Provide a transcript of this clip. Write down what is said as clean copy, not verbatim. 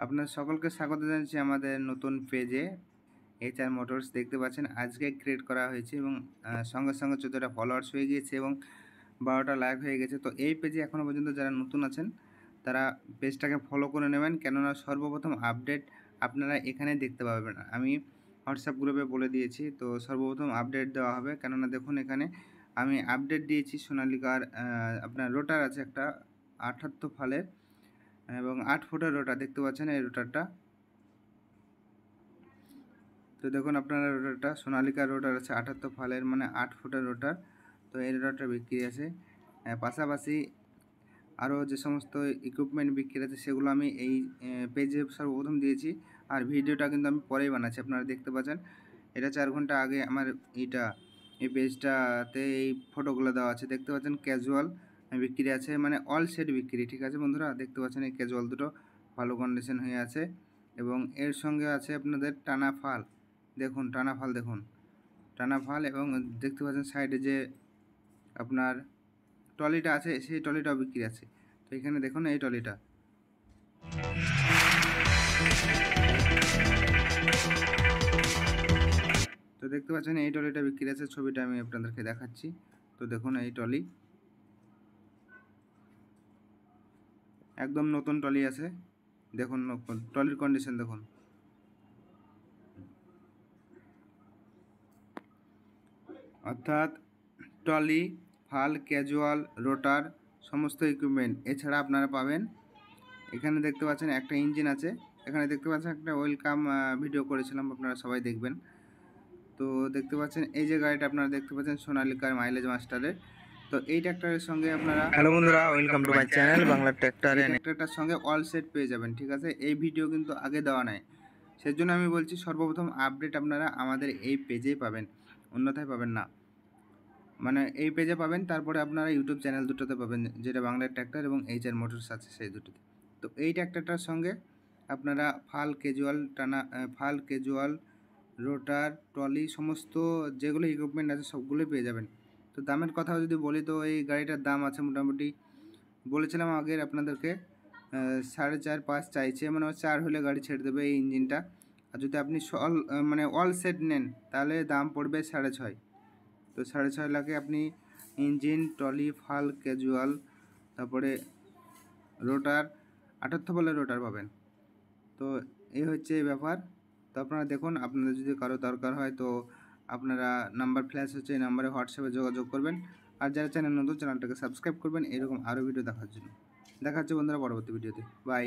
আপনার সকলকে স্বাগত জানাচ্ছি আমাদের নতুন পেজে HR মোটরস। দেখতে পাচ্ছেন আজকে ক্রিয়েট করা হয়েছে এবং সঙ্গে সঙ্গে 14টা ফলোয়ার্স হয়ে গিয়েছে এবং 12টা লাইক হয়ে গেছে। তো এই পেজে এখনও পর্যন্ত যারা নতুন আছেন তারা পেজটাকে ফলো করে নেবেন, কেননা সর্বপ্রথম আপডেট আপনারা এখানে দেখতে পাবেন। আমি হোয়াটসঅ্যাপ গ্রুপে বলে দিয়েছি, তো সর্বপ্রথম আপডেট দেওয়া হবে। কেননা দেখুন এখানে আমি আপডেট দিয়েছি সোনালিকার আপনার রোটার আছে একটা 78 ফালের এবং 8 ফুটের রোটার দেখতে পাচ্ছেন এই রোটারটা। তো দেখুন আপনারা রোটারটা সোনালিকার রোটার আছে 78 ফালের, মানে 8 ফুটের রোটার। তো এই রোটারটা বিক্রি আছে। পাশাপাশি আরও যে সমস্ত ইকুইপমেন্ট বিক্রি আছে সেগুলো আমি এই পেজে সর্বপ্রথম দিয়েছি, আর ভিডিওটা কিন্তু আমি পরেই বানাচ্ছি। আপনারা দেখতে পাচ্ছেন এটা 4 ঘন্টা আগে আমার এই পেজটাতে এই ফটোগুলো দেওয়া আছে। দেখতে পাচ্ছেন ক্যাজুয়াল বিক্রি আছে, মানে অল সেট বিক্রি। ঠিক আছে বন্ধুরা, দেখতে পাচ্ছেন এই ক্যাজুয়াল দুটো ভালো কন্ডিশন হয়ে আছে এবং এর সঙ্গে আছে আপনাদের টানা ফাল। দেখুন টানা ফাল, দেখুন টানা ফাল, এবং দেখতে পাচ্ছেন সাইডে যে আপনার ট্রলিটা আছে সেই ট্রলিটাও বিক্রি আছে। তো এখানে দেখুন এই ট্রলিটা, তো দেখতে পাচ্ছেন এই ট্রলিটা বিক্রি আছে। ছবিটা আমি আপনাদেরকে দেখাচ্ছি। তো দেখুন এই ট্রলি একদম নতুন ট্রলি আছে। দেখুন ট্রলির কন্ডিশন দেখুন। অর্থাৎ ট্রলি, ফাল, ক্যাজুয়াল, রোটার সমস্ত ইকুইপমেন্ট এছাড়া আপনারা পাবেন। এখানে দেখতে পাচ্ছেন একটা ইঞ্জিন আছে। এখানে দেখতে পাচ্ছেন একটা ওয়েলকাম ভিডিও করেছিলাম, আপনারা সবাই দেখবেন। তো দেখতে পাচ্ছেন এই যে গাড়িটা আপনারা দেখতে পাচ্ছেন সোনালিকার মাইলেজ মাস্টারের। তো এই ট্র্যাক্টরের সঙ্গে আপনারা, হ্যালো বন্ধুরা, welcome to my channel Bangla tractor. এই ট্র্যাক্টরটার সঙ্গে অল সেট পেয়ে যাবেন। ঠিক আছে, এই ভিডিও কিন্তু আগে দেওয়া নাই, সেজন্য আমি বলছি সর্বপ্রথম আপডেট আপনারা আমাদের এই পেজেই পাবেন, অন্যথায় পাবেন না। মানে এই পেজে পাবেন, তারপরে আপনারা ইউটিউব চ্যানেল দুটোতে পাবেন, যেটা বাংলা ট্র্যাক্টর এবং HR মোটরস আছে সেই দুটোতে। তো এই ট্র্যাক্টরটার সঙ্গে আপনারা ফাল, ক্যাজুয়াল, রোটার, ট্রলি সমস্ত যেগুলো ইকুইপমেন্ট আছে সবগুলোই পেয়ে যাবেন। তো দামের কথা যদি বলি, তো এই গাড়িটার দাম আছে মোটামুটি, বলেছিলাম আগের আপনাদেরকে 4.5-5 চাইছে, মানে 4 হলে গাড়ি ছেড়ে দেবে এই ইঞ্জিনটা। আর যদি আপনি মানে অল সেট নেন তাহলে দাম পড়বে 6.5। তো 6.5 লাখে আপনি ইঞ্জিন, ট্রলি, ফাল, ক্যাজুয়াল, তারপরে রোটার 78 বলে রোটার পাবেন। তো এই হচ্ছে এই ব্যাপার। তো আপনারা দেখুন, আপনাদের যদি কারো দরকার হয় তো আপনারা নাম্বার ফ্ল্যাশ হচ্ছে, এই নাম্বারে হোয়াটসঅ্যাপে যোগাযোগ করবেন। আর যারা চ্যানেল নতুন, চ্যানেলটাকে সাবস্ক্রাইব করবেন এরকম আরও ভিডিও দেখার জন্য। দেখা হচ্ছে বন্ধুরা পরবর্তী ভিডিওতে। বাই।